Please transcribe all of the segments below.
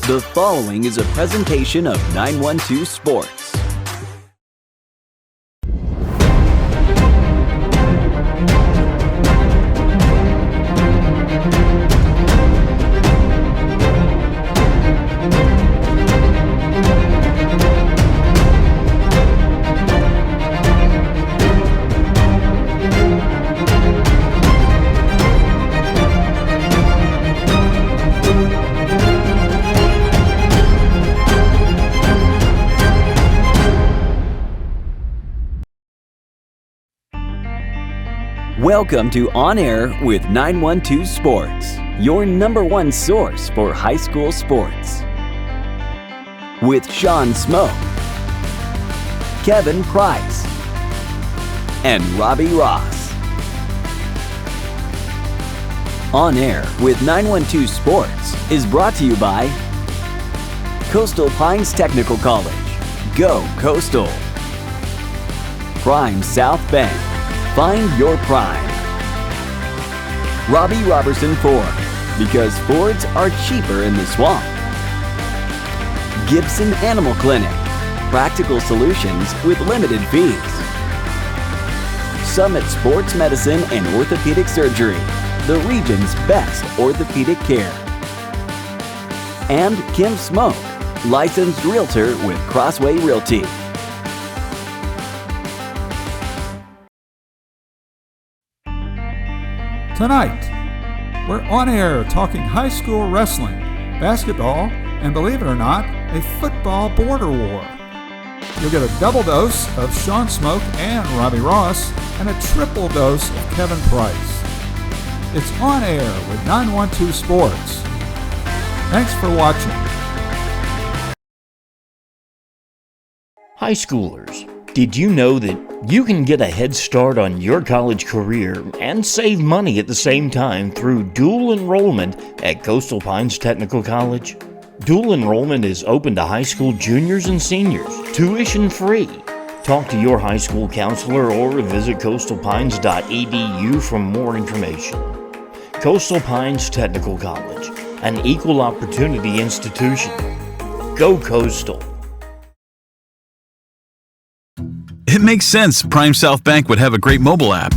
The following is a presentation of 912 Sports. Welcome to On Air with 912 Sports, your number one source for high school sports. With Sean Smoke, Kevin Price, and Robbie Ross. On Air with 912 Sports is brought to you by Coastal Pines Technical College. Go Coastal. Prime South Bank. Find your prime. Robbie Robertson Ford, because Fords are cheaper in the swamp. Gibson Animal Clinic, practical solutions with limited fees. Summit Sports Medicine and Orthopedic Surgery, the region's best orthopedic care. And Kim Smoke, licensed realtor with Crossway Realty. Tonight, we're on air talking high school wrestling, basketball, and believe it or not, a football border war. You'll get a double dose of Sean Smoke and Robbie Ross, and a triple dose of Kevin Price. It's On Air with 912 Sports. Thanks for watching. High schoolers, did you know that you can get a head start on your college career and save money at the same time through dual enrollment at Coastal Pines Technical College? Dual enrollment is open to high school juniors and seniors, tuition free. Talk to your high school counselor or visit coastalpines.edu for more information. Coastal Pines Technical College, an equal opportunity institution. Go Coastal. It makes sense Prime South Bank would have a great mobile app.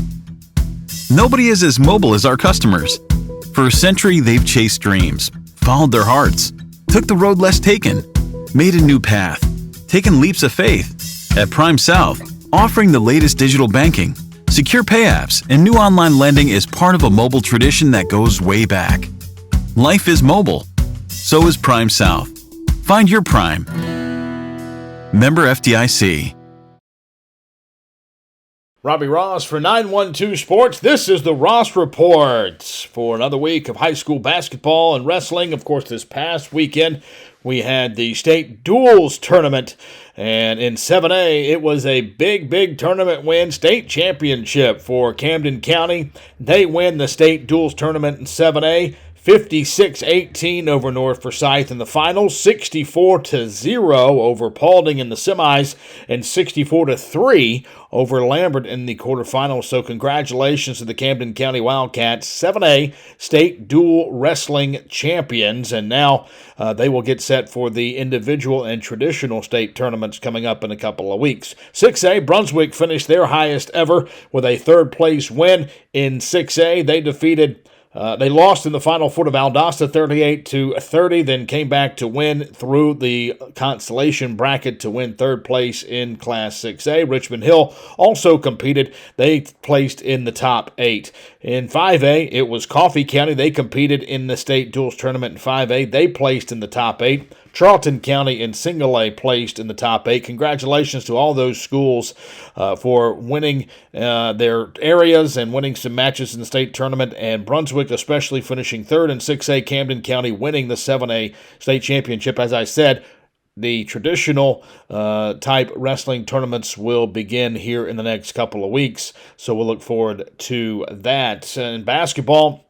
Nobody is as mobile as our customers. For a century, they've chased dreams, followed their hearts, took the road less taken, made a new path, taken leaps of faith. At Prime South, offering the latest digital banking, secure pay apps, and new online lending is part of a mobile tradition that goes way back. Life is mobile. So is Prime South. Find your Prime. Member FDIC. Robbie Ross for 912 Sports. This is the Ross Report for another week of high school basketball and wrestling. Of course, this past weekend we had the state duals tournament, and in 7A it was a big tournament win, state championship for Camden County. They win the state duals tournament in 7A. 56-18 over North Forsyth in the finals, 64-0 over Paulding in the semis, and 64-3 over Lambert in the quarterfinals. So congratulations to the Camden County Wildcats, 7A state dual wrestling champions, and now they will get set for the individual and traditional state tournaments coming up in a couple of weeks. 6A, Brunswick finished their highest ever with a third-place win in 6A. They lost in the Final Four to Valdosta 38-30, then came back to win through the consolation bracket to win third place in Class 6A. Richmond Hill also competed. They placed in the top 8. In 5A, it was Coffee County. They competed in the state duals tournament in 5A. They placed in the top 8. Charlton County and Single A placed in the top 8. Congratulations to all those schools for winning their areas and winning some matches in the state tournament, and Brunswick especially finishing third in 6A, Camden County winning the 7A state championship. As I said, the traditional type wrestling tournaments will begin here in the next couple of weeks, so we'll look forward to that. In basketball,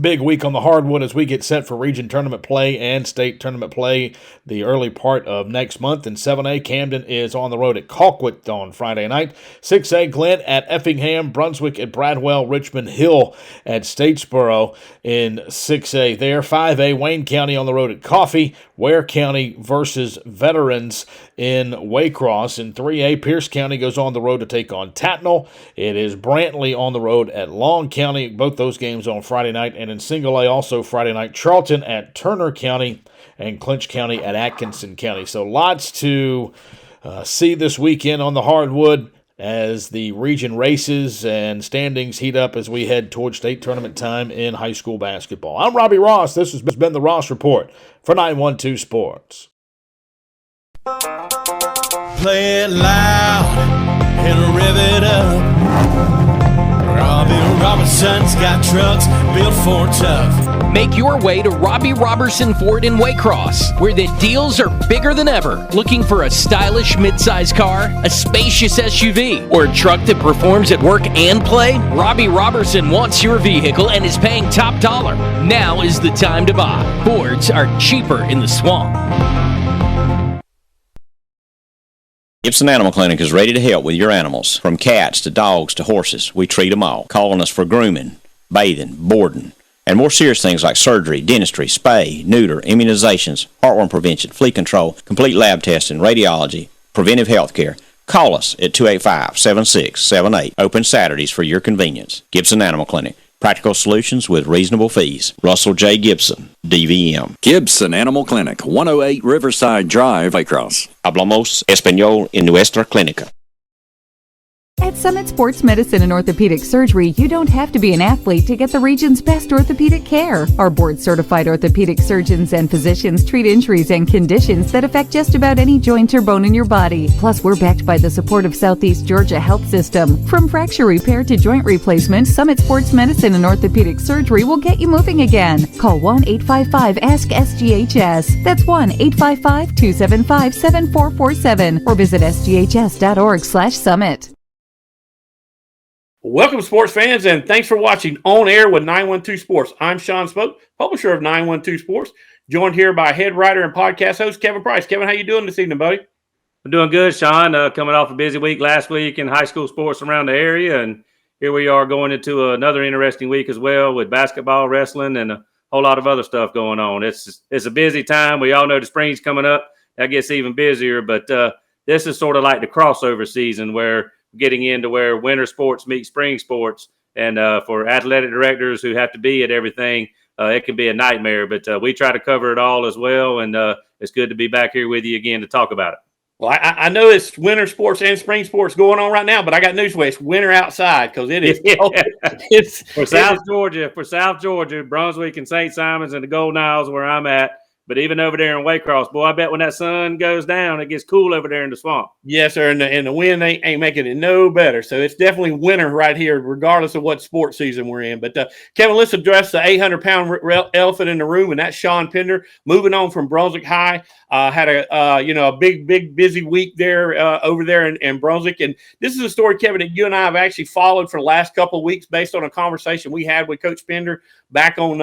Big week on the hardwood as we get set for region tournament play and state tournament play the early part of next month. In 7A, Camden is on the road at Colquitt on Friday night. 6A, Glen at Effingham, Brunswick at Bradwell, Richmond Hill at Statesboro in 6A there. 5A, Wayne County on the road at Coffee, Ware County versus Veterans in Waycross. In 3A, Pierce County goes on the road to take on Tatnall. It is Brantley on the road at Long County. Both those games on Friday night. And in Single A, also Friday night, Charlton at Turner County and Clinch County at Atkinson County. So lots to see this weekend on the hardwood as the region races and standings heat up as we head towards state tournament time in high school basketball. I'm Robbie Ross. This has been the Ross Report for 912 Sports. Play it loud and rev it up. Robbie Robertson's got trucks built for tough. Make your way to Robbie Robertson Ford in Waycross, where the deals are bigger than ever. Looking for a stylish midsize car, a spacious SUV, or a truck that performs at work and play? Robbie Robertson wants your vehicle and is paying top dollar. Now is the time to buy. Fords are cheaper in the swamp. Gibson Animal Clinic is ready to help with your animals. From cats to dogs to horses, we treat them all. Calling us for grooming, bathing, boarding, and more serious things like surgery, dentistry, spay, neuter, immunizations, heartworm prevention, flea control, complete lab testing, radiology, preventive health care. Call us at 285-7678. Open Saturdays for your convenience. Gibson Animal Clinic. Practical solutions with reasonable fees. Russell J. Gibson, DVM. Gibson Animal Clinic, 108 Riverside Drive, Waycross. Hablamos español en nuestra clínica. At Summit Sports Medicine and Orthopedic Surgery, you don't have to be an athlete to get the region's best orthopedic care. Our board-certified orthopedic surgeons and physicians treat injuries and conditions that affect just about any joint or bone in your body. Plus, we're backed by the support of Southeast Georgia Health System. From fracture repair to joint replacement, Summit Sports Medicine and Orthopedic Surgery will get you moving again. Call 1-855-ASK-SGHS. That's 1-855-275-7447 or visit sghs.org/summit. Welcome, sports fans, and thanks for watching On Air with 912 Sports. I'm Sean Smoke, publisher of 912 Sports, joined here by head writer and podcast host Kevin Price. Kevin, how you doing this evening, buddy? I'm doing good, Sean. Coming off a busy week last week in high school sports around the area, and here we are going into another interesting week as well with basketball, wrestling, and a whole lot of other stuff going on. It's a busy time. We all know the spring's coming up. That gets even busier, but this is sort of like the crossover season where getting into where winter sports meet spring sports. And for athletic directors who have to be at everything, it can be a nightmare. But we try to cover it all as well. And it's good to be back here with you again to talk about it. Well, I know it's winter sports and spring sports going on right now, but I got news for you. It's winter outside because it is. For South Georgia, Brunswick and St. Simons and the Golden Isles where I'm at. But even over there in Waycross, boy, I bet when that sun goes down, it gets cool over there in the swamp. Yes, sir, and the wind ain't making it no better. So it's definitely winter right here, regardless of what sports season we're in. But, Kevin, let's address the 800-pound elephant in the room, and that's Sean Pender. Moving on from Brunswick High, had a big, busy week there over there in Brunswick. And this is a story, Kevin, that you and I have actually followed for the last couple of weeks based on a conversation we had with Coach Pender back on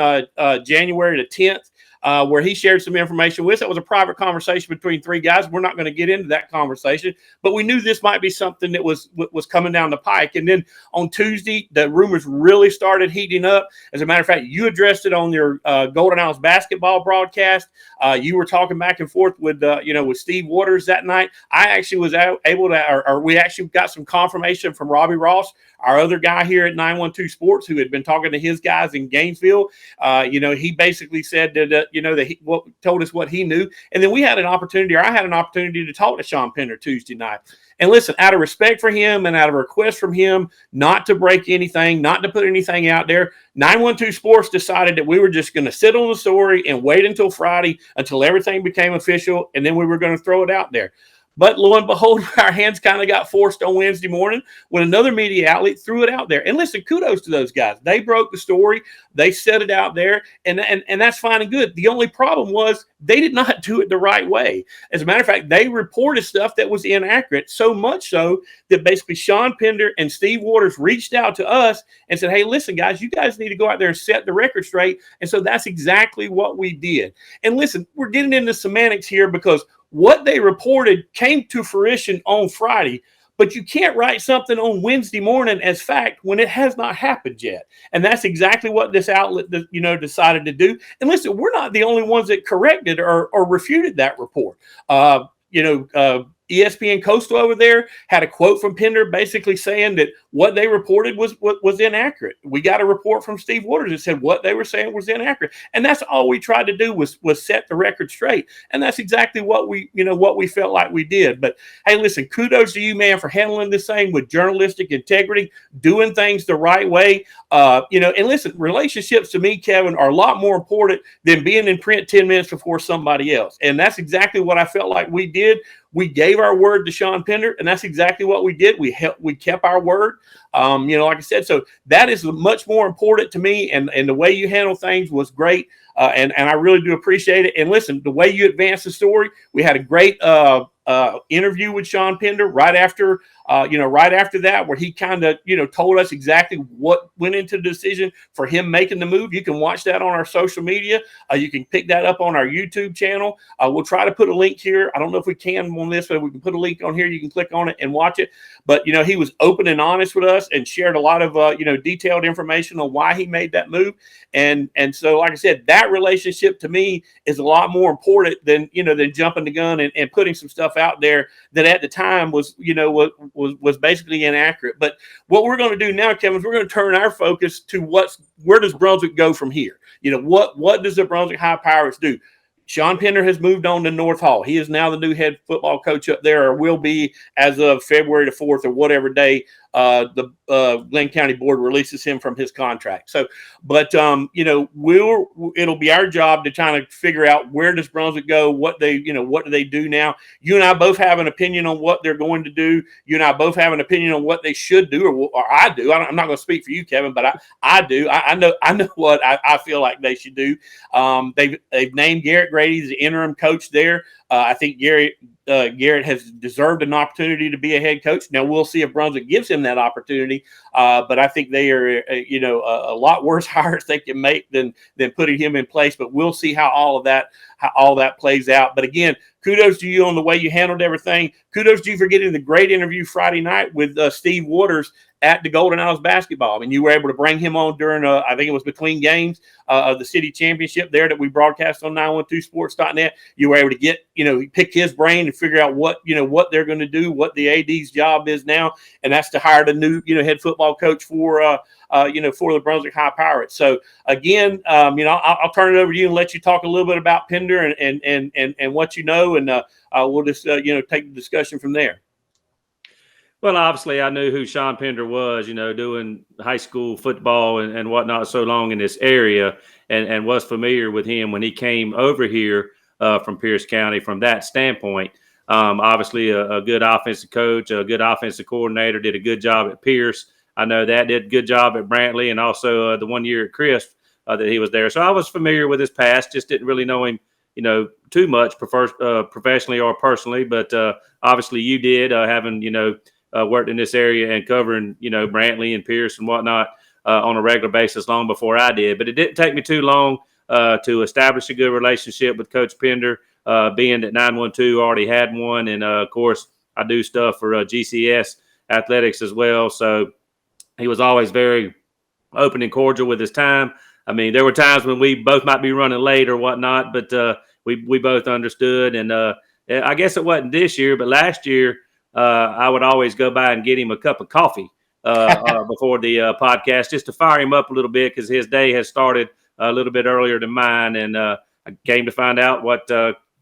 January the 10th. Where he shared some information with us. It was a private conversation between three guys. We're not going to get into that conversation, but we knew this might be something that was coming down the pike. And then on Tuesday, the rumors really started heating up. As a matter of fact, you addressed it on your Golden Isles basketball broadcast. You were talking back and forth with Steve Waters that night. I actually was able to, we actually got some confirmation from Robbie Ross, our other guy here at 912 Sports, who had been talking to his guys in Gainesville. He basically said that he told us what he knew. And then I had an opportunity to talk to Sean Pender Tuesday night. And listen, out of respect for him and out of request from him not to break anything, not to put anything out there, 912 Sports decided that we were just going to sit on the story and wait until Friday until everything became official, and then we were going to throw it out there. But lo and behold, our hands kind of got forced on Wednesday morning when another media outlet threw it out there. And listen, kudos to those guys. They broke the story. They set it out there, and that's fine and good. The only problem was they did not do it the right way. As a matter of fact, they reported stuff that was inaccurate, so much so that basically Sean Pender and Steve Waters reached out to us and said, hey, listen, guys, you guys need to go out there and set the record straight. And so that's exactly what we did. And listen, we're getting into semantics here because what they reported came to fruition on Friday, but you can't write something on Wednesday morning as fact when it has not happened yet. And that's exactly what this outlet, decided to do. And listen, we're not the only ones that corrected or refuted that report. ESPN Coastal over there had a quote from Pender basically saying that what they reported was inaccurate. We got a report from Steve Waters that said what they were saying was inaccurate. And that's all we tried to do was set the record straight. And that's exactly what we felt like we did. But hey, listen, kudos to you, man, for handling this thing with journalistic integrity, doing things the right way. And listen, relationships to me, Kevin, are a lot more important than being in print 10 minutes before somebody else. And that's exactly what I felt like we did. We gave our word to Sean Pender, and that's exactly what we did. We kept our word. Like I said, so that is much more important to me, and the way you handle things was great, and I really do appreciate it. And listen, the way you advanced the story, we had a great interview with Sean Pender right after that, where he kind of, told us exactly what went into the decision for him making the move. You can watch that on our social media. You can pick that up on our YouTube channel. We'll try to put a link here. I don't know if we can on this, but we can put a link on here. You can click on it and watch it. But, he was open and honest with us and shared a lot of, detailed information on why he made that move. And so, like I said, that relationship to me is a lot more important than jumping the gun and putting some stuff out there that at the time was basically inaccurate. But what we're going to do now, Kevin, is we're going to turn our focus to where does Brunswick go from here? What does the Brunswick High Pirates do? Sean Pender has moved on to North Hall. He is now the new head football coach up there, or will be as of February the 4th or whatever day the Glenn County Board releases him from his contract. So, but it'll be our job to kind of figure out where does Brunswick go, what do they do now. You and I both have an opinion on what they're going to do. You and I both have an opinion on what they should do, or I do. I'm not going to speak for you, Kevin, but I do. I know what I feel like they should do. They've named Garrett Grady as the interim coach there. I think Garrett has deserved an opportunity to be a head coach. Now we'll see if Brunswick gives him that opportunity. But I think they are, a lot worse hires they can make than putting him in place. But we'll see how all that plays out. But again, kudos to you on the way you handled everything. Kudos to you for getting the great interview Friday night with Steve Waters at the Golden Owls basketball. I mean, you were able to bring him on during, I think it was between games of the city championship there that we broadcast on 912sports.net. You were able to get, pick his brain and figure out what they're going to do, what the AD's job is now. And that's to hire the new, head football coach for the Brunswick High Pirates. So again, I'll turn it over to you and let you talk a little bit about Pender and what you know, and we'll just take the discussion from there. Well, obviously, I knew who Sean Pender was, doing high school football and whatnot so long in this area, and was familiar with him when he came over here from Pierce County from that standpoint. Obviously, a good offensive coach, a good offensive coordinator, did a good job at Pierce. I know that did a good job at Brantley, and also the 1 year at Crisp that he was there. So I was familiar with his past, just didn't really know him, too much professionally or personally. But obviously you did, having, worked in this area and covering, Brantley and Pierce and whatnot on a regular basis long before I did. But it didn't take me too long to establish a good relationship with Coach Pender, being that 912 already had one. And, of course, I do stuff for GCS athletics as well. So he was always very open and cordial with his time. I mean, there were times when we both might be running late or whatnot, but we both understood. And I guess it wasn't this year, but last year, I would always go by and get him a cup of coffee before the podcast, just to fire him up a little bit, because his day has started a little bit earlier than mine. And I came to find out what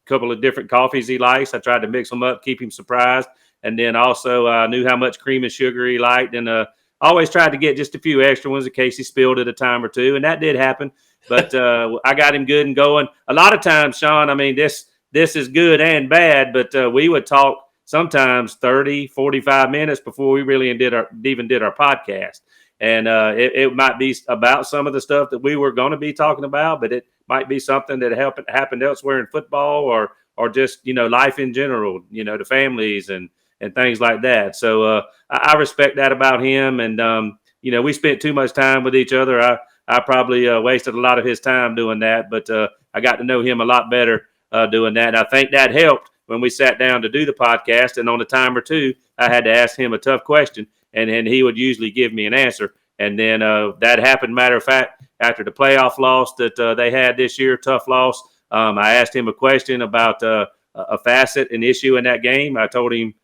couple of different coffees he likes. I tried to mix them up, keep him surprised. And then also I knew how much cream and sugar he liked. And always tried to get just a few extra ones in case he spilled it a time or two. And that did happen. But I got him good and going. A lot of times, Sean, I mean, this is good and bad, but we would talk sometimes 30, 45 minutes before we really even did our podcast. And it might be about some of the stuff that we were going to be talking about, but it might be something that happened elsewhere in football or just, life in general, the families and things like that. So I respect that about him. And, we spent too much time with each other. I probably wasted a lot of his time doing that, but I got to know him a lot better doing that. And I think that helped when we sat down to do the podcast. And on a time or two, I had to ask him a tough question, and he would usually give me an answer. And then that happened, matter of fact, after the playoff loss that they had this year, tough loss. I asked him a question about a facet, an issue in that game. I told him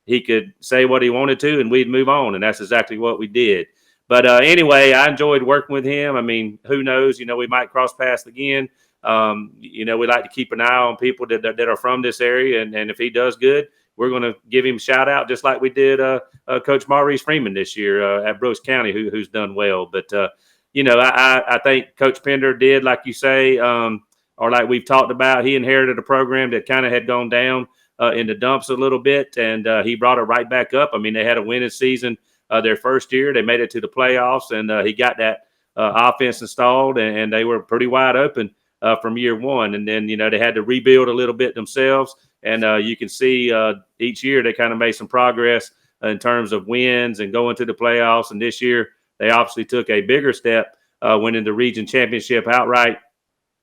he could say what he wanted to, and we'd move on. And that's exactly what we did. But anyway, I enjoyed working with him. I mean, who knows? We might cross paths again. We like to keep an eye on people that are from this area. And if he does good, we're going to give him a shout out, just like we did Coach Maurice Freeman this year at Brooks County, who's done well. But, I think Coach Pender did, like you say, or like we've talked about, he inherited a program that kind of had gone down in the dumps a little bit, and he brought it right back up. I mean, they had a winning season their first year. They made it to the playoffs, and he got that offense installed, and they were pretty wide open from year one. And then, they had to rebuild a little bit themselves. And you can see each year they kind of made some progress in terms of wins and going to the playoffs. And this year they obviously took a bigger step, winning the region championship outright,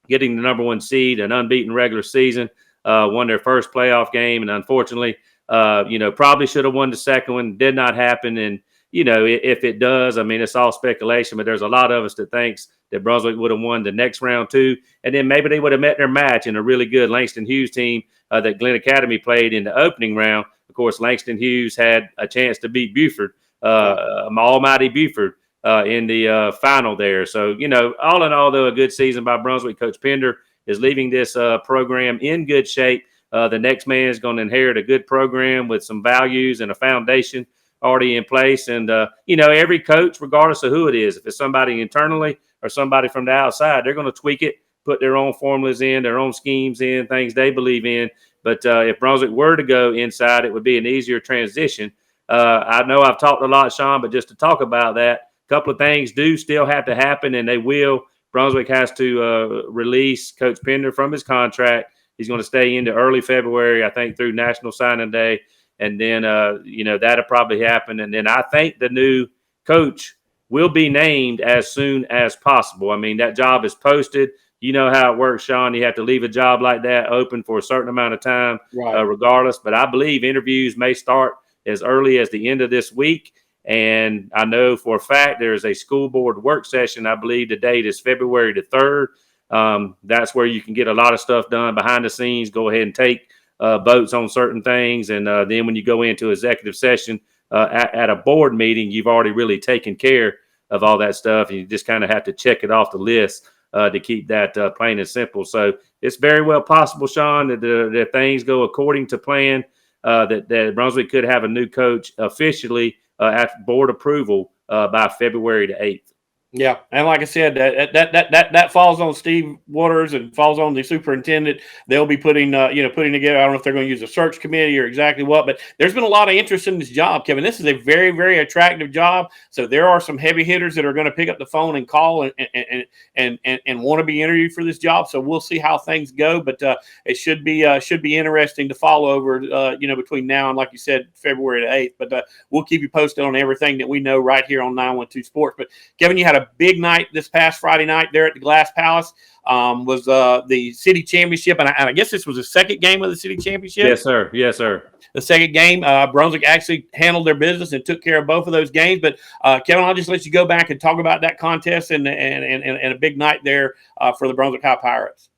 getting the number 1 seed, an unbeaten regular season, won their first playoff game. And unfortunately, probably should have won the second one. Did not happen. And, if it does, I mean, it's all speculation, but there's a lot of us that thinks that Brunswick would have won the next round too. And then maybe they would have met their match in a really good Langston Hughes team that Glenn Academy played in the opening round. Of course, Langston Hughes had a chance to beat Buford, almighty Buford, in the final there. So, all in all, though, a good season by Brunswick. Coach Pender is leaving this program in good shape. The next man is going to inherit a good program with some values and a foundation already in place. And, every coach, regardless of who it is, if it's somebody internally or somebody from the outside, they're going to tweak it, put their own formulas in, their own schemes in, things they believe in. But if Brunswick were to go inside, it would be an easier transition. I know I've talked a lot, Sean, but just to talk about that, a couple of things do still have to happen, and they will. Brunswick has to release Coach Pender from his contract. He's going to stay into early February, I think, through National Signing Day. And then, that'll probably happen. And then I think the new coach will be named as soon as possible. I mean, that job is posted. You know how it works, Sean. You have to leave a job like that open for a certain amount of time, regardless. But I believe interviews may start as early as the end of this week. And I know for a fact there's a school board work session. I believe the date is February the 3rd. That's where you can get a lot of stuff done behind the scenes. Go ahead and take votes on certain things. And then when you go into executive session at a board meeting, you've already really taken care of all that stuff. And you just kind of have to check it off the list to keep that plain and simple. So it's very well possible, Sean, that if things go according to plan, that Brunswick could have a new coach officially after board approval by February the 8th. Yeah, and like I said, that falls on Steve Waters and falls on the superintendent. They'll be putting together. I don't know if they're going to use a search committee or exactly what, but there's been a lot of interest in this job, Kevin. This is a very, very attractive job. So there are some heavy hitters that are going to pick up the phone and call and want to be interviewed for this job. So we'll see how things go, but it should be interesting to follow over between now and, like you said, February the 8th. But we'll keep you posted on everything that we know right here on 912 Sports. But Kevin, you had a big night this past Friday night there at the Glass Palace. Was the city championship, and I guess this was the second game of the city championship. Yes, sir. Yes, sir. The second game, Brunswick actually handled their business and took care of both of those games. But Kevin, I'll just let you go back and talk about that contest and a big night there for the Brunswick High Pirates.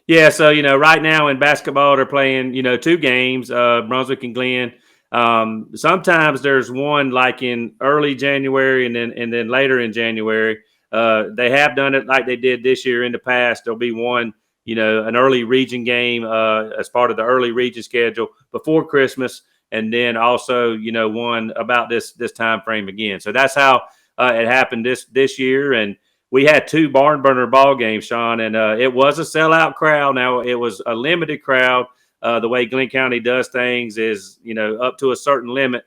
Yeah, so right now in basketball they're playing 2 games, Brunswick and Glenn. Sometimes there's one like in early January and then later in January. They have done it like they did this year in the past. There'll be one, an early region game as part of the early region schedule before Christmas. And then also, one about this time frame again. So that's how it happened this year. And we had 2 barn burner ball games, Sean, and it was a sellout crowd. Now it was a limited crowd. the way Glenn County does things is, up to a certain limit,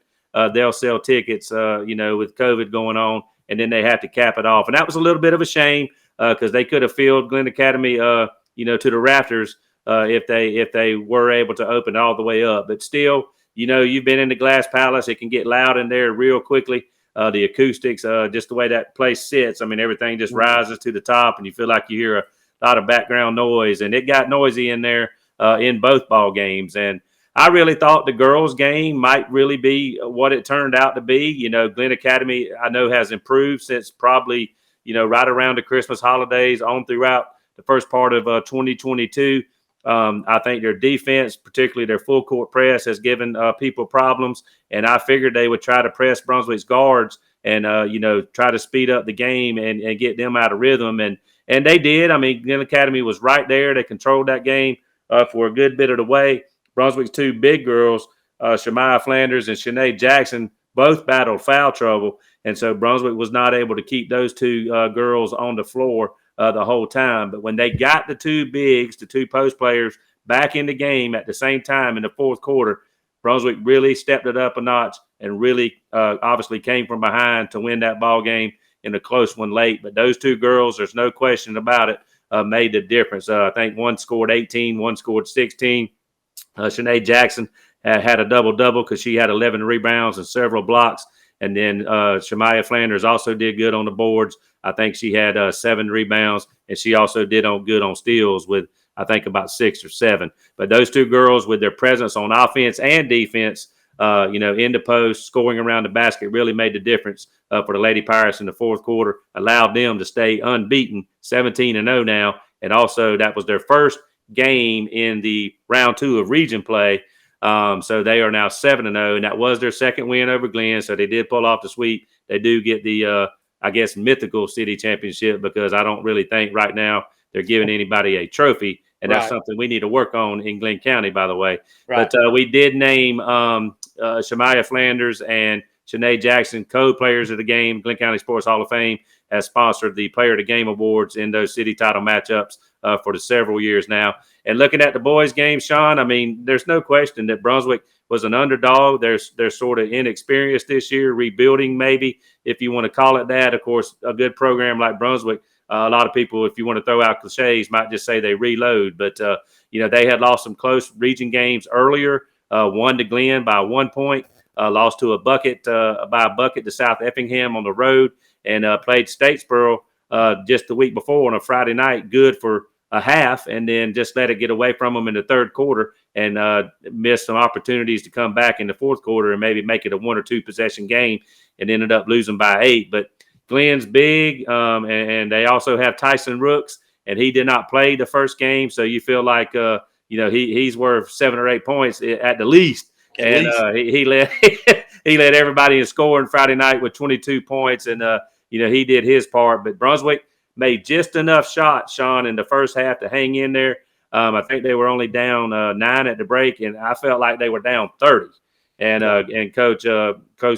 they'll sell tickets, with COVID going on, and then they have to cap it off. And that was a little bit of a shame because they could have filled Glen Academy, to the rafters if they were able to open all the way up. But still, you've been in the Glass Palace. It can get loud in there real quickly. The acoustics, just the way that place sits, I mean, everything just rises to the top, and you feel like you hear a lot of background noise. And it got noisy in there in both ball games. And I really thought the girls' game might really be what it turned out to be. Glen Academy, I know, has improved since probably, right around the Christmas holidays on throughout the first part of 2022. I think their defense, particularly their full court press, has given people problems. And I figured they would try to press Brunswick's guards and, try to speed up the game and get them out of rhythm. And they did. I mean, Glen Academy was right there. They controlled that game for a good bit of the way. Brunswick's two big girls, Shemaiah Flanders and Shanae Jackson, both battled foul trouble. And so Brunswick was not able to keep those two girls on the floor the whole time. But when they got the two bigs, the two post players, back in the game at the same time in the fourth quarter, Brunswick really stepped it up a notch and really obviously came from behind to win that ball game in a close one late. But those two girls, there's no question about it, made the difference. I think one scored 18, one scored 16. Shanae Jackson had a double-double because she had 11 rebounds and several blocks. And then Shemaiah Flanders also did good on the boards. I think she had 7 rebounds, and she also did good on steals with, I think, about 6 or 7. But those two girls, with their presence on offense and defense, in the post, scoring around the basket, really made the difference for the Lady Pirates in the fourth quarter, allowed them to stay unbeaten, 17-0 now. And also that was their first game in the round 2 of region play. So they are now 7-0, and that was their second win over Glen. So they did pull off the sweep. They do get the, mythical city championship, because I don't really think right now they're giving anybody a trophy. And that's something we need to work on in Glen County, by the way. Right. But we did name Shemaiah Flanders and Shanae Jackson co-players of the game. Glen County Sports Hall of Fame has sponsored the Player of the Game awards in those city title matchups for the several years now. And looking at the boys' game, Sean, I mean, there's no question that Brunswick was an underdog. They're sort of inexperienced this year, rebuilding maybe, if you want to call it that. Of course, a good program like Brunswick, a lot of people, if you want to throw out cliches, might just say they reload. But, they had lost some close region games earlier, won to Glen by 1 point, lost to by a bucket to South Effingham on the road, and played Statesboro just the week before on a Friday night, good for a half, and then just let it get away from them in the third quarter and missed some opportunities to come back in the fourth quarter and maybe make it a 1 or 2 possession game, and ended up losing by 8. But Glen's big, and they also have Tyson Rooks, and he did not play the first game, so you feel like he's worth 7 or 8 points at the least. He led he led everybody in scoring Friday night with 22 points, and he did his part. But Brunswick made just enough shots, Sean, in the first half to hang in there. I think they were only down 9 at the break, and I felt like they were down 30. And Coach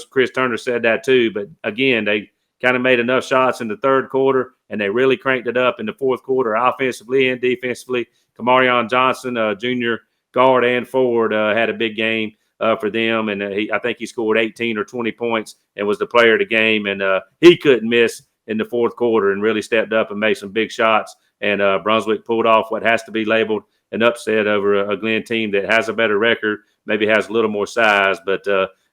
Chris Turner said that too. But again, they kind of made enough shots in the third quarter, and they really cranked it up in the fourth quarter, offensively and defensively. Kamarion Johnson, junior guard and forward, had a big game for them, and I think he scored 18 or 20 points and was the player of the game. And he couldn't miss in the fourth quarter and really stepped up and made some big shots. And Brunswick pulled off what has to be labeled an upset over a Glen team that has a better record, maybe has a little more size, but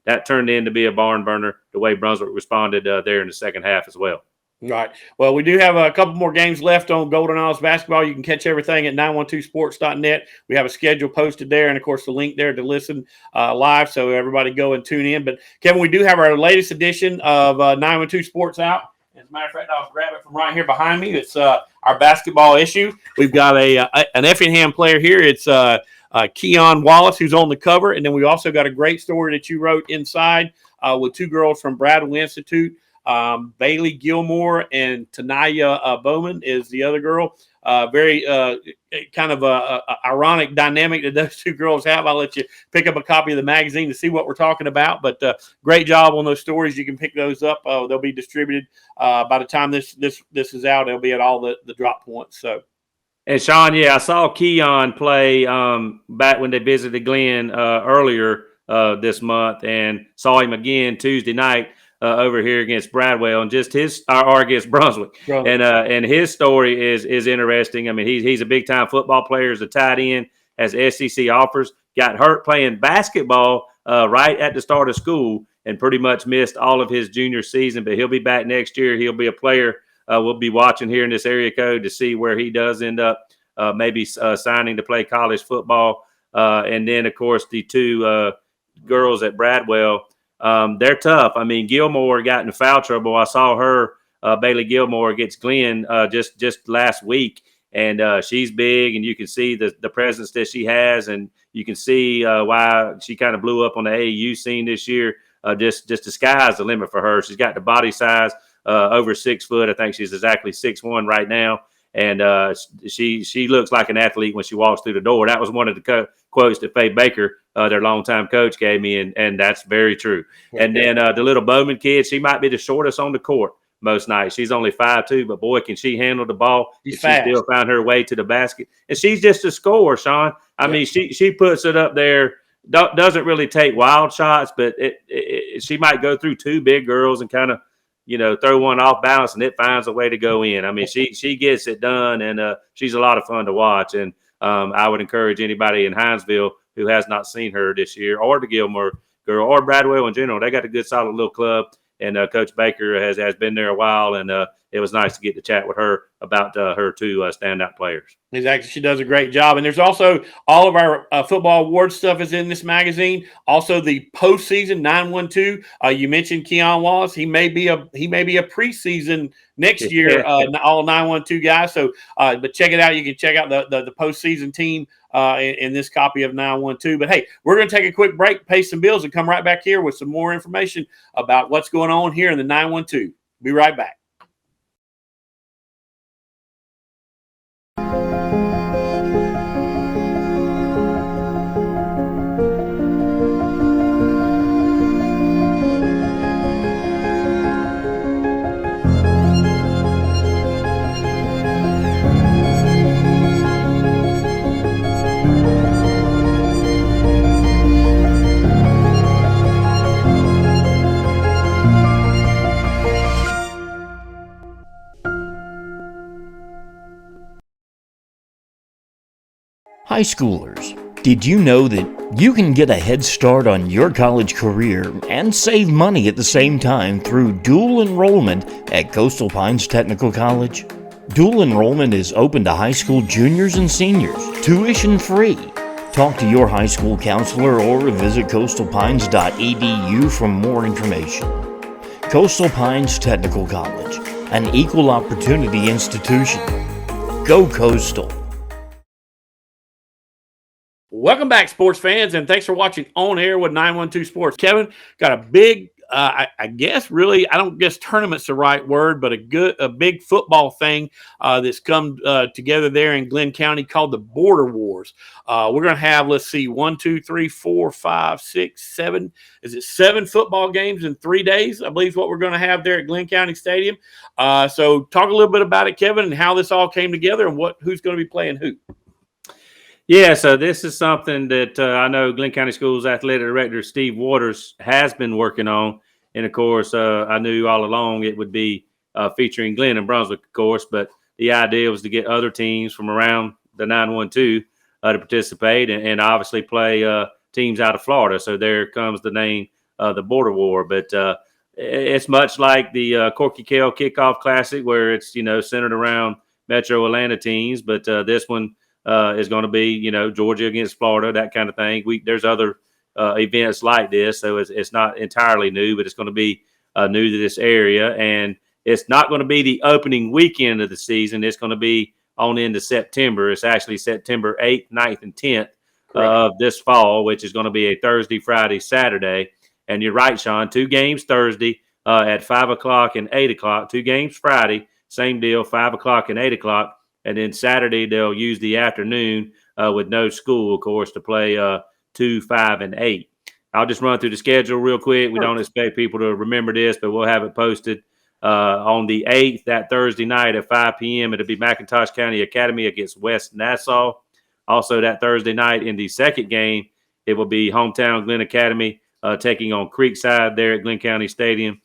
that turned in to be a barn burner the way Brunswick responded there in the second half as well. Right. Well, we do have a couple more games left on Golden Isles basketball. You can catch everything at 912sports.net. We have a schedule posted there, and, of course, the link there to listen live, so everybody go and tune in. But, Kevin, we do have our latest edition of 912 Sports out. As a matter of fact, I'll grab it from right here behind me. It's our basketball issue. We've got an Effingham player here. It's Keon Wallace, who's on the cover. And then we also got a great story that you wrote inside with 2 girls from Bradley Institute. Bailey Gilmore and Tanaya Bowman is the other girl. Very kind of ironic dynamic that those 2 girls have. I'll let you pick up a copy of the magazine to see what we're talking about. But great job on those stories. You can pick those up. They'll be distributed by the time this is out. They'll be at all the drop points. So And Sean, yeah, I saw Keon play back when they visited Glenn earlier this month, and saw him again Tuesday night over here against Bradwell, and just his or against Brunswick. And his story is interesting. I mean, he's a big time football player, as a tight end, has SEC offers. Got hurt playing basketball right at the start of school, and pretty much missed all of his junior season. But he'll be back next year. He'll be a player. We'll be watching here in this area code to see where he does end up, maybe signing to play college football. And then, of course, the two girls at Bradwell, they're tough. I mean, Gilmore got in foul trouble. I saw her, Bailey Gilmore, against Glenn just last week. And she's big, and you can see the presence that she has, and you can see why she kind of blew up on the AAU scene this year. Just the sky's the limit for her. She's got the body size. Over 6 foot. I think she's exactly 6'1" right now. And she looks like an athlete when she walks through the door. That was one of the quotes that Faye Baker, their longtime coach, gave me, and that's very true. And then the little Bowman kid, she might be the shortest on the court most nights. She's only 5'2", but boy, can she handle the ball. She still found her way to the basket. And she's just a scorer, Sean. I mean, she puts it up there. Doesn't really take wild shots, but she might go through 2 big girls and kind of, throw one off balance, and it finds a way to go in. I mean, she gets it done, and she's a lot of fun to watch. And I would encourage anybody in Hinesville who has not seen her this year, or the Gilmore girl, or Bradwell in general. They got a good, solid little club, and Coach Baker has been there a while, and it was nice to get to chat with her about her 2 standout players. Exactly. She does a great job. And there's also all of our football award stuff is in this magazine. Also, the postseason 912. You mentioned Keon Wallace. He may be a preseason next year. All 912 guys. So, but check it out. You can check out the postseason team in this copy of 912. But hey, we're going to take a quick break, pay some bills, and come right back here with some more information about what's going on here in the 912. Be right back. High schoolers, did you know that you can get a head start on your college career and save money at the same time through dual enrollment at Coastal Pines Technical College? Dual enrollment is open to high school juniors and seniors, tuition free. Talk to your high school counselor or visit coastalpines.edu for more information. Coastal Pines Technical College, an equal opportunity institution. Go Coastal! Welcome back, sports fans, and thanks for watching On Air with 912 Sports. Kevin got a big, I guess, really, I don't guess tournament's the right word, but a big football thing that's come together there in Glenn County called the Border Wars. We're going to have, let's see, 1, 2, 3, 4, 5, 6, 7. Is it 7 football games in 3 days? I believe is what we're going to have there at Glenn County Stadium. So talk a little bit about it, Kevin, and how this all came together and who's going to be playing who. Yeah, so this is something that I know Glenn County Schools Athletic Director Steve Waters has been working on. And, of course, I knew all along it would be featuring Glenn and Brunswick, of course. But the idea was to get other teams from around the 912 to participate and obviously play teams out of Florida. So there comes the name, the Border War. But it's much like the Corky Kell Kickoff Classic where it's, centered around Metro Atlanta teams. But this one is going to be, Georgia against Florida, that kind of thing. There's other events like this, so it's not entirely new, but it's going to be new to this area. And it's not going to be the opening weekend of the season. It's going to be on into September. It's actually September 8th, 9th, and 10th of this fall, which is going to be a Thursday, Friday, Saturday. And you're right, Sean, 2 games Thursday at 5 o'clock and 8 o'clock, 2 games Friday, same deal, 5 o'clock and 8 o'clock. And then Saturday, they'll use the afternoon with no school, of course, to play 2, 5, and 8. I'll just run through the schedule real quick. We don't expect people to remember this, but we'll have it posted On the 8th, that Thursday night at 5 p.m., it'll be McIntosh County Academy against West Nassau. Also that Thursday night in the second game, it will be hometown Glen Academy taking on Creekside there at Glen County Stadium.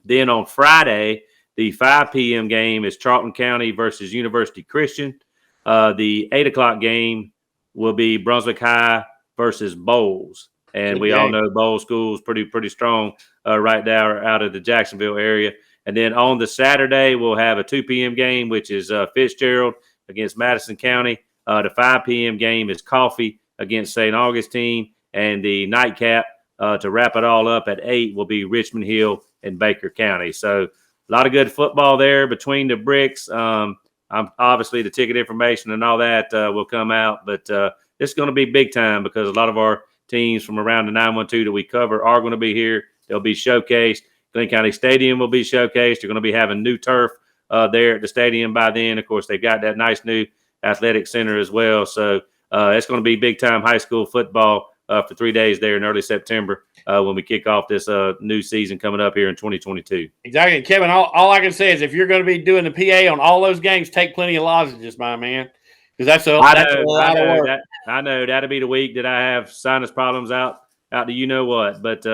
Then on Friday, the 5 p.m. game is Charlton County versus University Christian. The 8 o'clock game will be Brunswick High versus Bowles. And we all know Bowles School is pretty strong right there out of the Jacksonville area. And then on the Saturday, we'll have a 2 p.m. game, which is Fitzgerald against Madison County. The 5 p.m. game is Coffee against St. Augustine. And the nightcap to wrap it all up at 8 will be Richmond Hill and Baker County. So a lot of good football there between the bricks. Obviously, the ticket information and all that will come out. But it's going to be big time because a lot of our teams from around the 912 that we cover are going to be here. They'll be showcased. Glen County Stadium will be showcased. They're going to be having new turf there at the stadium by then. Of course, they've got that nice new athletic center as well. So it's going to be big-time high school football for 3 days there in early September when we kick off this new season coming up here in 2022. Exactly. Kevin, all I can say is if you're going to be doing the PA on all those games, take plenty of lozenges, my man. Because that's a lot of work. I know that'll be the week that I have sinus problems out to you know what. But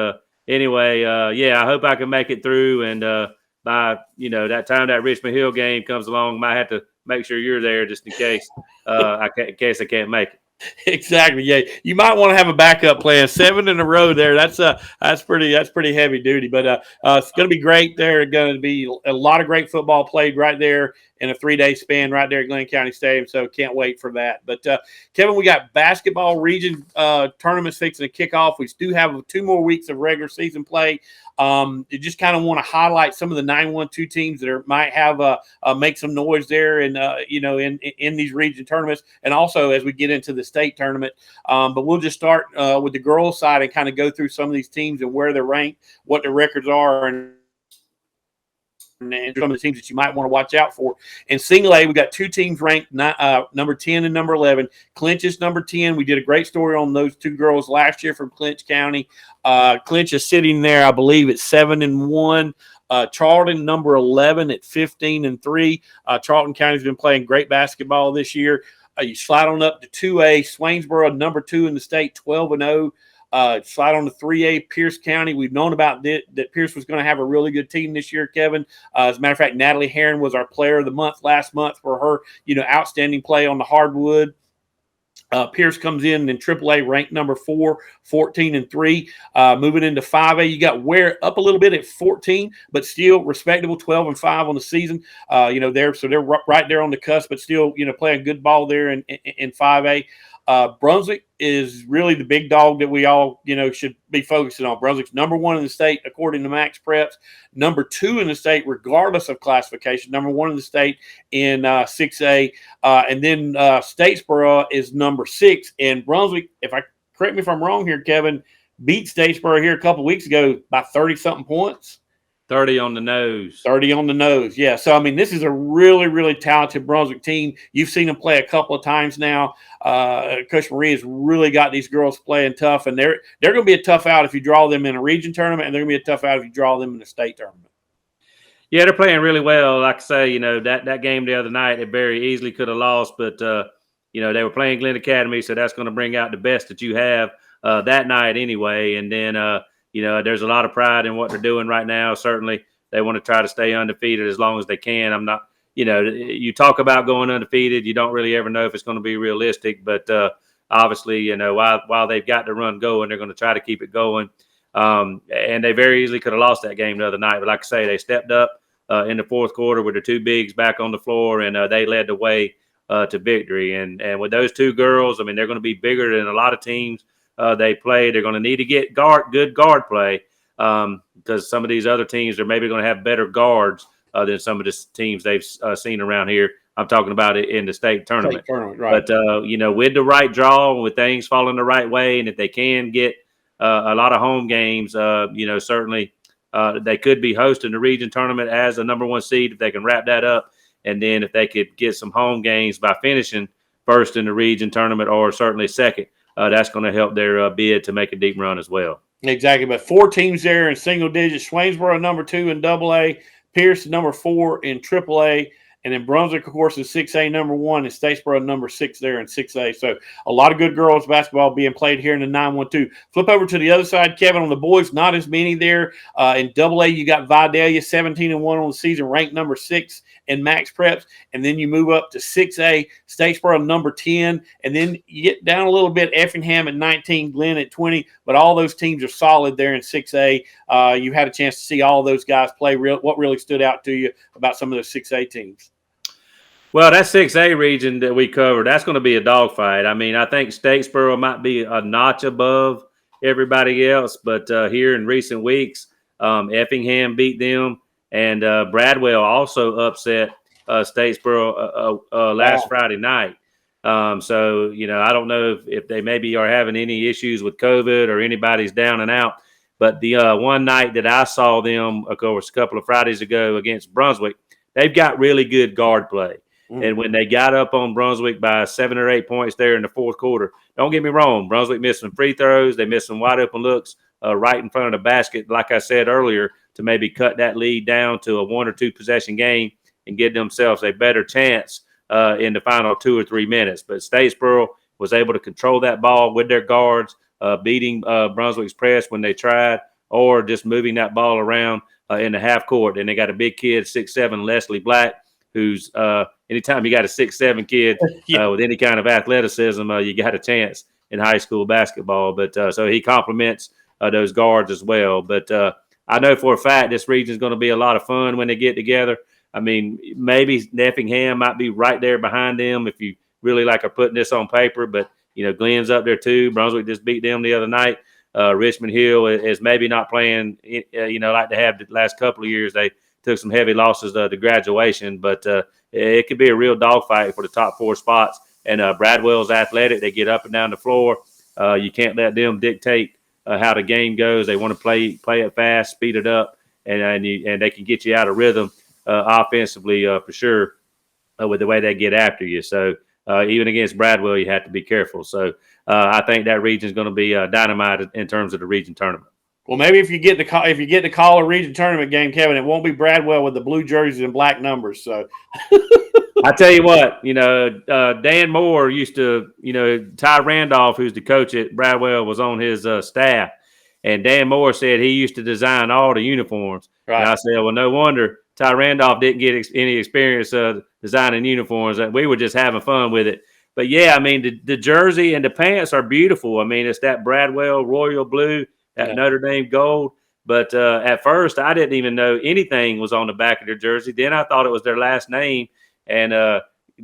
anyway, I hope I can make it through. And by that time that Richmond Hill game comes along, might have to make sure you're there just in case I can't make it. Exactly. Yeah, you might want to have a backup plan. 7 in a row there. That's pretty heavy duty. But it's going to be great. There going to be a lot of great football played right there in a 3-day span right there at Glen County Stadium. So can't wait for that. But Kevin, we got basketball region tournaments fixing to kick off. We do have 2 more weeks of regular season play. You just kind of want to highlight some of the 912 teams that might have make some noise there, and in these region tournaments, and also as we get into the state tournament. But we'll just start with the girls' side and kind of go through some of these teams and where they're ranked, what their records are, and some of the teams that you might want to watch out for. In single A, we got 2 teams ranked number 10 and number 11. Clinch is number 10. We did a great story on those 2 girls last year from Clinch County. Clinch is sitting there, I believe, at 7-1. Charlton, number 11 at 15-3. Charlton County's been playing great basketball this year. You slide on up to 2A. Swainsboro, number 2 in the state, 12-0. Slide on to 3A, Pierce County. We've known about that Pierce was going to have a really good team this year, Kevin. As a matter of fact, Natalie Heron was our player of the month last month for her, outstanding play on the hardwood. Pierce comes in AAA ranked number 4, 14-3. Moving into 5A, you got Ware up a little bit at 14, but still respectable, 12-5 on the season. They're right there on the cusp, but still, playing good ball there in 5A. Brunswick is really the big dog that we all, should be focusing on. Brunswick's number 1 in the state, according to Max Preps, number 2 in the state, regardless of classification, number 1 in the state in 6A. And then Statesboro is number 6. And Brunswick, correct me if I'm wrong here, Kevin, beat Statesboro here a couple of weeks ago by 30-something points. 30 on the nose. 30 on the nose, yeah. So, this is a really, really talented Brunswick team. You've seen them play a couple of times now. Coach Marie has really got these girls playing tough, and they're going to be a tough out if you draw them in a region tournament, and they're going to be a tough out if you draw them in a state tournament. Yeah, they're playing really well. Like I say, that game the other night, they very easily could have lost, but, they were playing Glen Academy, so that's going to bring out the best that you have that night anyway. And then, there's a lot of pride in what they're doing right now. Certainly, they want to try to stay undefeated as long as they can. I'm not, you talk about going undefeated. You don't really ever know if it's going to be realistic. But obviously, while they've got the run going, they're going to try to keep it going. And they very easily could have lost that game the other night. But like I say, they stepped up in the fourth quarter with the 2 bigs back on the floor, and they led the way to victory. And with those 2 girls, they're going to be bigger than a lot of teams they play. They're going to need to get good guard play because some of these other teams are maybe going to have better guards than some of the teams they've seen around here. I'm talking about it in the state tournament. Right. But, with the right draw, with things falling the right way, and if they can get a lot of home games, certainly they could be hosting the region tournament as a number 1 seed if they can wrap that up. And then if they could get some home games by finishing first in the region tournament or certainly second, that's going to help their bid to make a deep run as well. Exactly. But 4 teams there in single digits. Swainsboro, number 2 in AA. Pierce number 4 in AAA. And then Brunswick, of course, is 6A number 1, and Statesboro number 6 there in 6A. So a lot of good girls basketball being played here in the 912. Flip over to the other side, Kevin, on the boys, not as many there. In AA, you got Vidalia, 17-1 on the season, ranked number 6 in Max Preps. And then you move up to 6A, Statesboro number 10. And then you get down a little bit, Effingham at 19, Glenn at 20. But all those teams are solid there in 6A. You had a chance to see all those guys play. What really stood out to you about some of those 6A teams? Well, that 6A region that we covered, that's going to be a dogfight. I mean, I think Statesboro might be a notch above everybody else, but here in recent weeks, Effingham beat them, and Bradwell also upset Statesboro last Friday night. So, I don't know if they maybe are having any issues with COVID or anybody's down and out, but the one night that I saw them, of course, a couple of Fridays ago against Brunswick, they've got really good guard play. And when they got up on Brunswick by 7 or 8 points there in the fourth quarter, don't get me wrong, Brunswick missed some free throws. They missed some wide open looks right in front of the basket, like I said earlier, to maybe cut that lead down to a 1 or 2 possession game and give themselves a better chance in the final 2 or 3 minutes. But Statesboro was able to control that ball with their guards, beating Brunswick's press when they tried, or just moving that ball around in the half court. And they got a big kid, 6'7", Leslie Black, who's anytime you got a 6'7" kid with any kind of athleticism, you got a chance in high school basketball. But so he complements those guards as well. But I know for a fact this region is going to be a lot of fun when they get together. I mean, maybe Effingham might be right there behind them if you really are putting this on paper. But, Glenn's up there too. Brunswick just beat them the other night. Richmond Hill is maybe not playing, like they have the last couple of years. They took some heavy losses to graduation, but it could be a real dogfight for the top 4 spots. And Bradwell's athletic. They get up and down the floor. You can't let them dictate how the game goes. They want to play it fast, speed it up, and they can get you out of rhythm offensively for sure with the way they get after you. So even against Bradwell, you have to be careful. So I think that region is going to be dynamite in terms of the region tournament. Well, maybe if you get to call a region tournament game, Kevin, it won't be Bradwell with the blue jerseys and black numbers. So I tell you what, Dan Moore used to, Ty Randolph, who's the coach at Bradwell, was on his staff, and Dan Moore said he used to design all the uniforms. Right. And I said, well, no wonder Ty Randolph didn't get any experience designing uniforms. We were just having fun with it. But yeah, I mean, the jersey and the pants are beautiful. I mean, it's that Bradwell royal blue. That Notre Dame gold. But at first, I didn't even know anything was on the back of their jersey. Then I thought it was their last name. And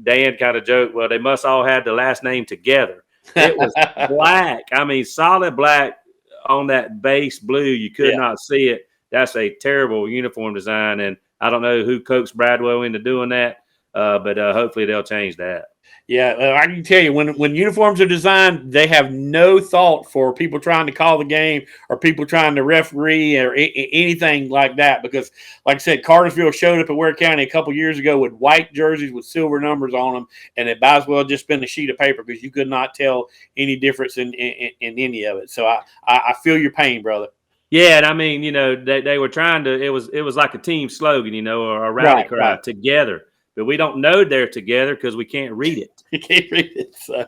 Dan kind of joked, well, they must all have the last name together. It was black. I mean, solid black on that base blue. You could not see it. That's a terrible uniform design. And I don't know who coaxed Bradwell into doing that, but hopefully they'll change that. Yeah, I can tell you, when uniforms are designed, they have no thought for people trying to call the game or people trying to referee or anything like that. Because, like I said, Cartersville showed up at Ware County a couple years ago with white jerseys with silver numbers on them, and it might as well just been a sheet of paper because you could not tell any difference in any of it. So I feel your pain, brother. Yeah, and I mean, they were trying to. It was like a team slogan, or a rally cry together. But we don't know they're together because we can't read it. You can't read it. So.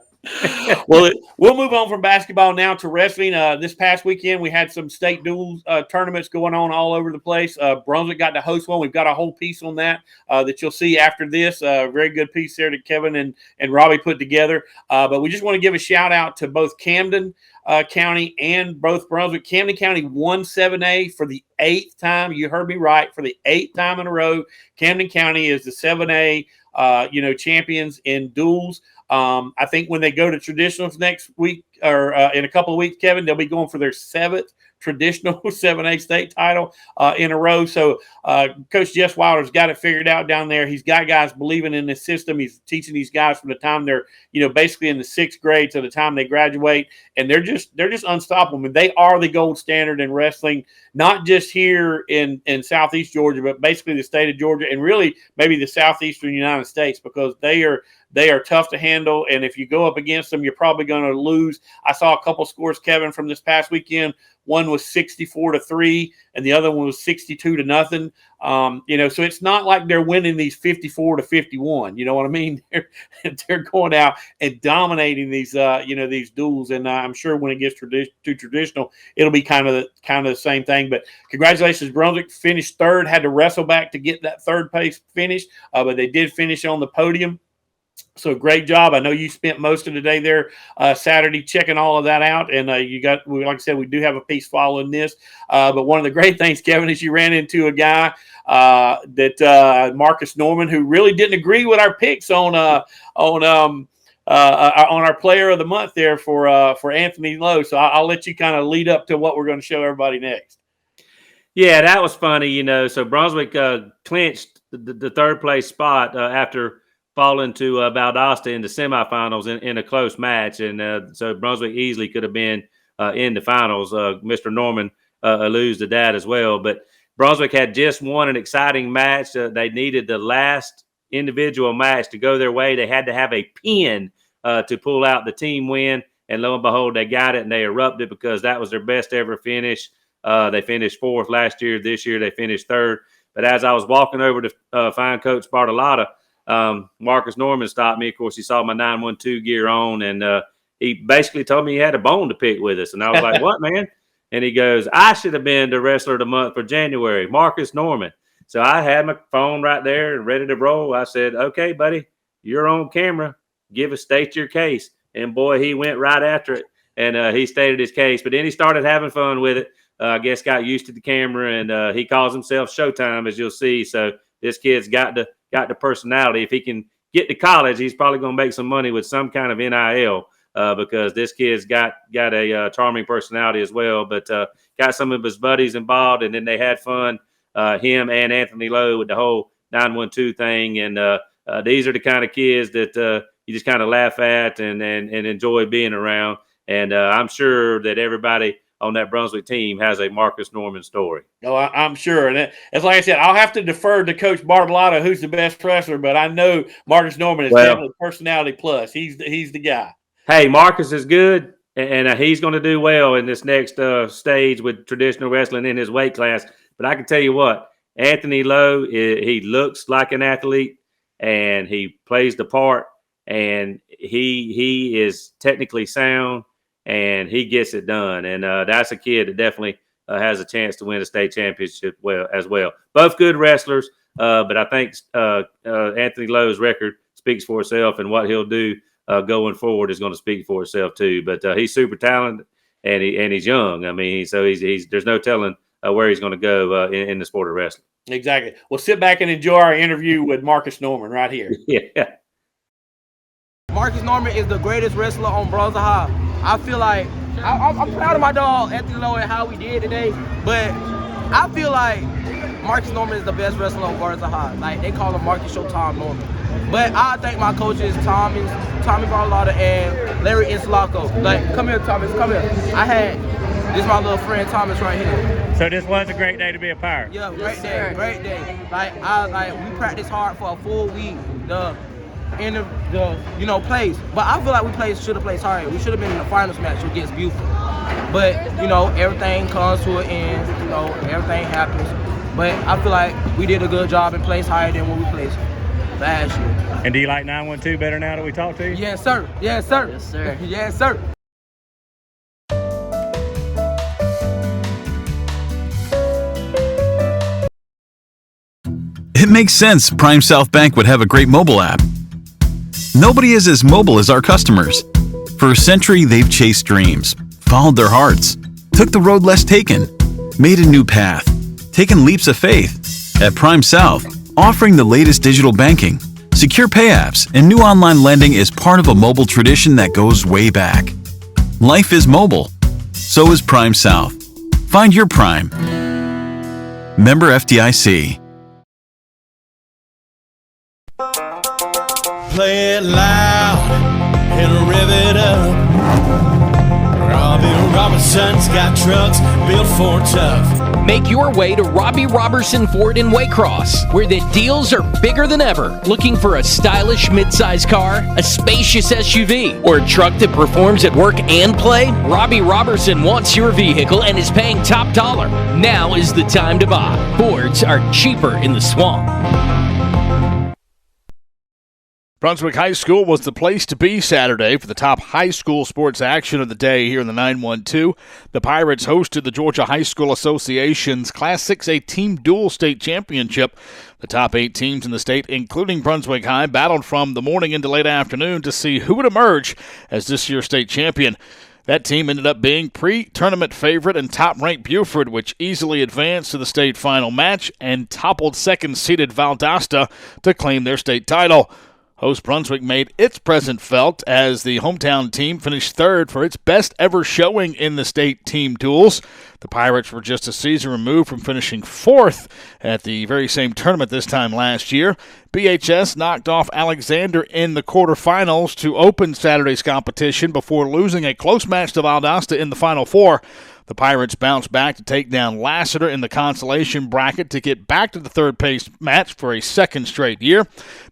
Well, we'll move on from basketball now to wrestling. This past weekend, we had some state duels tournaments going on all over the place. Brunswick got to host one. We've got a whole piece on that that you'll see after this. Very good piece there that Kevin and Robbie put together. But we just want to give a shout out to both Camden County and both Brunswick. Camden County won 7A for the 8th time. You heard me right, for the 8th time in a row. Camden County is the 7A champions in duels. I think when they go to traditionals next week or in a couple of weeks, Kevin, they'll be going for their 7th traditional 7A state title in a row. So Coach Jess Wilder's got it figured out down there. He's got guys believing in this system. He's teaching these guys from the time they're, basically in the 6th grade to the time they graduate. And they're just unstoppable. And they are the gold standard in wrestling, not just here in Southeast Georgia, but basically the state of Georgia and really maybe the Southeastern United States, because they are They are tough to handle, and if you go up against them, you're probably going to lose. I saw a couple scores, Kevin, from this past weekend. One was 64-3, and the other one was 62-0. So it's not like they're winning these 54-51. You know what I mean? They're going out and dominating these, these duels. And I'm sure when it gets to traditional, it'll be kind of the same thing. But congratulations, Brunswick finished third. Had to wrestle back to get that third place finish, but they did finish on the podium. So great job. I know you spent most of the day there Saturday checking all of that out. And like I said, we do have a piece following this. But one of the great things, Kevin, is you ran into a guy Marcus Norman, who really didn't agree with our picks on our player of the month there for Anthony Lowe. So I'll let you kind of lead up to what we're going to show everybody next. Yeah, that was funny. So Brunswick clinched the third place spot after falling to Valdosta in the semifinals in a close match. And so Brunswick easily could have been in the finals. Mr. Norman alludes to that as well. But Brunswick had just won an exciting match. They needed the last individual match to go their way. They had to have a pin to pull out the team win. And lo and behold, they got it, and they erupted because that was their best ever finish. They finished fourth last year. This year they finished third. But as I was walking over to find Coach Bartolotta, Marcus Norman stopped me. Of course, he saw my 912 gear on, and he basically told me he had a bone to pick with us. And I was like, what, man? And he goes, I should have been the wrestler of the month for January, Marcus Norman. So I had my phone right there and ready to roll. I said, okay, buddy, you're on camera. State your case. And boy, he went right after it, and he stated his case. But then he started having fun with it. I guess got used to the camera, and he calls himself Showtime, as you'll see. So this kid's got the personality. If he can get to college, he's probably going to make some money with some kind of NIL because this kid's got a charming personality as well. But got some of his buddies involved, and then they had fun, him and Anthony Lowe, with the whole 912 thing. And these are the kind of kids that you just kind of laugh at and enjoy being around. And I'm sure that everybody on that Brunswick team has a Marcus Norman story. Oh, I'm sure. And as like I said, I'll have to defer to Coach Bartolotta, who's the best wrestler, but I know Marcus Norman is definitely personality plus. He's the guy. Hey, Marcus is good, and he's going to do well in this next stage with traditional wrestling in his weight class. But I can tell you what, Anthony Lowe, he looks like an athlete, and he plays the part, and he is technically sound, and he gets it done. And that's a kid that definitely has a chance to win a state championship as well. Both good wrestlers, but I think Anthony Lowe's record speaks for itself, and what he'll do going forward is going to speak for itself too. But he's super talented, and he's young. I mean, so he's there's no telling where he's going to go in the sport of wrestling. Exactly. Well, sit back and enjoy our interview with Marcus Norman right here. Yeah. Marcus Norman is the greatest wrestler on Bronzer High. I feel like I'm proud of my dog Anthony Lowe and how we did today, but I feel like Marcus Norman is the best wrestler on Bronzer High. Like, they call him Marcus Showtime Norman. But I thank my coaches, Tommy Bartolotta and Larry Inslaco. Like, come here, Thomas, come here. This is my little friend Thomas right here. So this was a great day to be a Pirate. Yeah, great day. We practiced hard for a full week. Plays. But I feel like we should have played hard. We should have been in the finals match against Buford. But, everything comes to an end. Everything happens. But I feel like we did a good job and placed higher than what we placed last year. And do you like 912 better now that we talked to you? Yes, sir. Yes, sir. Yes, sir. Yes, sir. It makes sense Prime South Bank would have a great mobile app. Nobody is as mobile as our customers. For a century, they've chased dreams, followed their hearts, took the road less taken, made a new path, taken leaps of faith. At Prime South, offering the latest digital banking, secure pay apps, and new online lending is part of a mobile tradition that goes way back. Life is mobile. So is Prime South. Find your Prime. Member FDIC. Play it loud and rev it up. Robbie Robinson's got trucks built for tough. Make your way to Robbie Robertson Ford in Waycross, where the deals are bigger than ever. Looking for a stylish midsize car, a spacious SUV, or a truck that performs at work and play? Robbie Robertson wants your vehicle and is paying top dollar. Now is the time to buy. Fords are cheaper in the swamp. Brunswick High School was the place to be Saturday for the top high school sports action of the day here in the 912. The Pirates hosted the Georgia High School Association's Class 6A Team Dual State Championship. The top 8 teams in the state, including Brunswick High, battled from the morning into late afternoon to see who would emerge as this year's state champion. That team ended up being pre-tournament favorite and top-ranked Buford, which easily advanced to the state final match and toppled second-seeded Valdosta to claim their state title. Host Brunswick made its presence felt as the hometown team finished third for its best ever showing in the state team duels. The Pirates were just a season removed from finishing fourth at the very same tournament this time last year. BHS knocked off Alexander in the quarterfinals to open Saturday's competition before losing a close match to Valdosta in the Final Four. The Pirates bounced back to take down Lassiter in the consolation bracket to get back to the third-place match for a second straight year.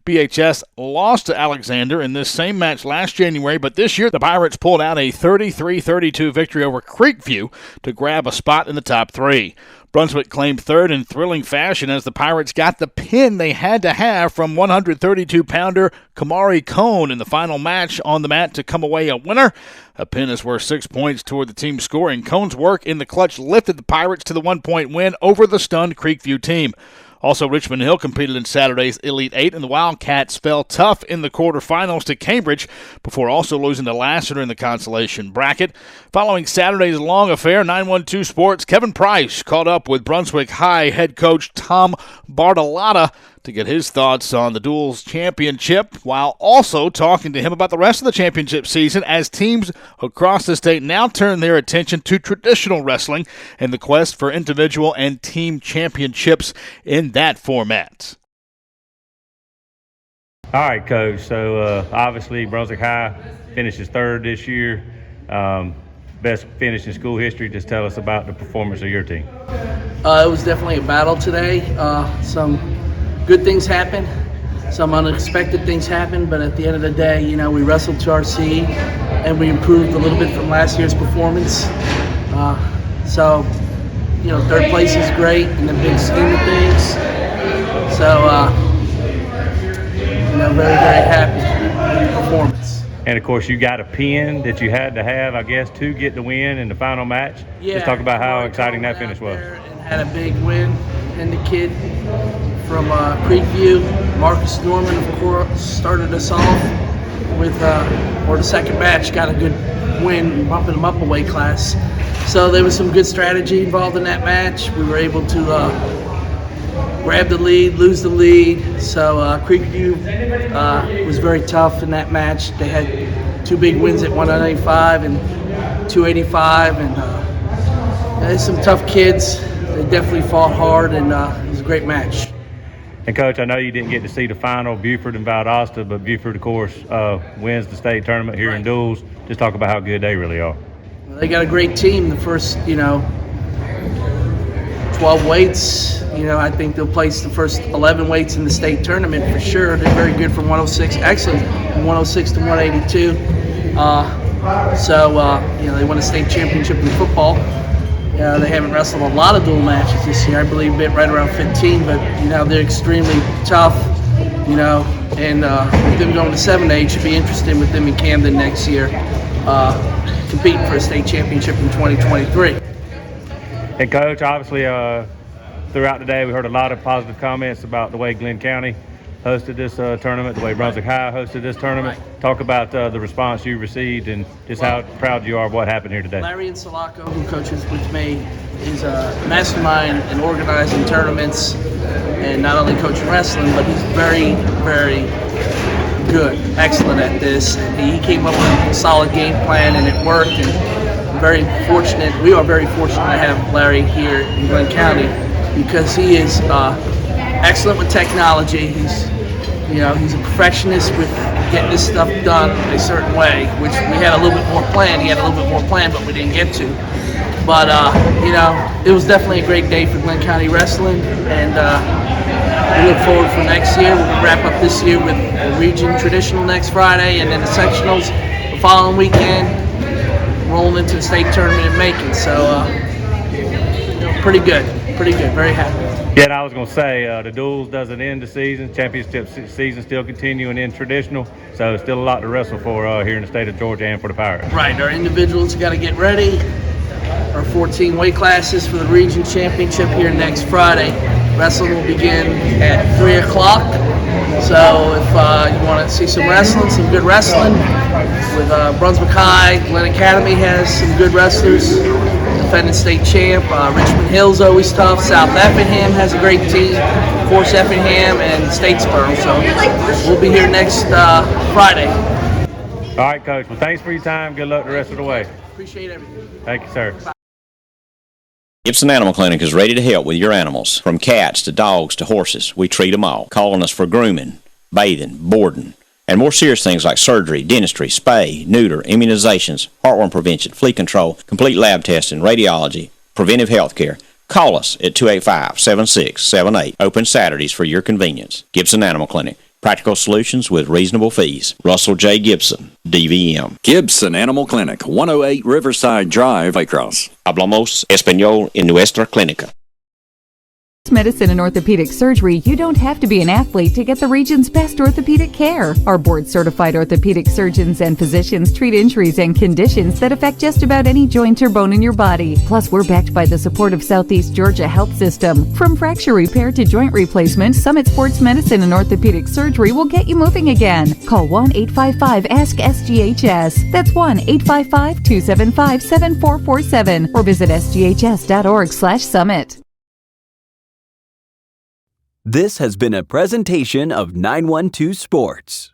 BHS lost to Alexander in this same match last January, but this year the Pirates pulled out a 33-32 victory over Creekview to grab a spot in the top 3. Brunswick claimed third in thrilling fashion as the Pirates got the pin they had to have from 132-pounder Kamari Cone in the final match on the mat to come away a winner. A pin is worth 6 points toward the team scoring. Cone's work in the clutch lifted the Pirates to the 1-point win over the stunned Creekview team. Also, Richmond Hill competed in Saturday's Elite 8, and the Wildcats fell tough in the quarterfinals to Cambridge before also losing to Lassiter in the consolation bracket. Following Saturday's long affair, 912 Sports' Kevin Price caught up with Brunswick High head coach Tom Bartolotta to get his thoughts on the duels championship, while also talking to him about the rest of the championship season as teams across the state now turn their attention to traditional wrestling and the quest for individual and team championships in that format. All right, Coach. So obviously Brunswick High finishes third this year. Best finish in school history. Just tell us about the performance of your team. It was definitely a battle today. Some good things happened, some unexpected things happened, but at the end of the day, we wrestled to our seed and we improved a little bit from last year's performance. So, third place is great in the big scheme of things. So, very, very happy with the performance. And of course, you got a pin that you had to have, I guess, to get the win in the final match. Yeah, just talk about how exciting that finish was. And had a big win, and the kid from Creekview, Marcus Norman, of course, started us off with, or the second match, got a good win, bumping him up a weight class. So there was some good strategy involved in that match. We were able to grab the lead, lose the lead. So Creekview was very tough in that match. They had 2 big wins at 185 and 285, and there's some tough kids. They definitely fought hard, and it was a great match. And Coach, I know you didn't get to see the final, Buford and Valdosta, but Buford, of course, wins the state tournament here in duels. Just talk about how good they really are. They got a great team. The first, 12 weights, I think they'll place the first 11 weights in the state tournament for sure. They're very good from 106, excellent from 106 to 182. They won a state championship in football. They haven't wrestled a lot of dual matches this year. I believe right around 15, but they're extremely tough. And with them going to 7A, it should be interesting with them in Camden next year, competing for a state championship in 2023. And Coach, obviously, throughout the day, we heard a lot of positive comments about the way Glenn County hosted this tournament, the way Brunswick High hosted this tournament. Right. Talk about the response you received and just how proud you are of what happened here today. Larry Insulaco, who coaches with me, is a mastermind in organizing tournaments and not only coaching wrestling, but he's very, very good, excellent at this. He came up with a solid game plan and it worked. And we are very fortunate to have Larry here in Glenn County because he is excellent with technology. He's a perfectionist with getting this stuff done a certain way, which we had a little bit more planned. He had a little bit more planned, but we didn't get to. But, it was definitely a great day for Glenn County Wrestling, and we look forward for next year. We're going to wrap up this year with the region traditional next Friday, and then the sectionals the following weekend, rolling into the state tournament in Macon. So, pretty good, very happy. Yeah, and I was going to say, the duels doesn't end the season. Championship season still continuing in traditional, so still a lot to wrestle for here in the state of Georgia and for the Pirates. Right, our individuals got to get ready. Our 14 weight classes for the region championship here next Friday. Wrestling will begin at 3 o'clock. So if you want to see some wrestling, some good wrestling, with Brunswick High, Glen Academy has some good wrestlers. Defending state champ, Richmond Hill's always tough. South Effingham has a great team. Of course, Effingham and Statesboro. So we'll be here next Friday. All right, Coach. Well, thanks for your time. Good luck the rest of the way. Appreciate everything. Thank you, sir. Gibson Animal Clinic is ready to help with your animals. From cats to dogs to horses, we treat them all. Calling us for grooming, bathing, boarding, and more serious things like surgery, dentistry, spay, neuter, immunizations, heartworm prevention, flea control, complete lab testing, radiology, preventive health care. Call us at 285-7678. Open Saturdays for your convenience. Gibson Animal Clinic. Practical solutions with reasonable fees. Russell J. Gibson, DVM. Gibson Animal Clinic, 108 Riverside Drive, Waycross. Hablamos español en nuestra clínica. Medicine and orthopedic surgery, you don't have to be an athlete to get the region's best orthopedic care. Our board-certified orthopedic surgeons and physicians treat injuries and conditions that affect just about any joint or bone in your body. Plus, we're backed by the support of Southeast Georgia Health System. From fracture repair to joint replacement, Summit Sports Medicine and Orthopedic Surgery will get you moving again. Call 1-855-ASK-SGHS. That's 1-855-275-7447 or visit sghs.org/summit. This has been a presentation of 912 Sports.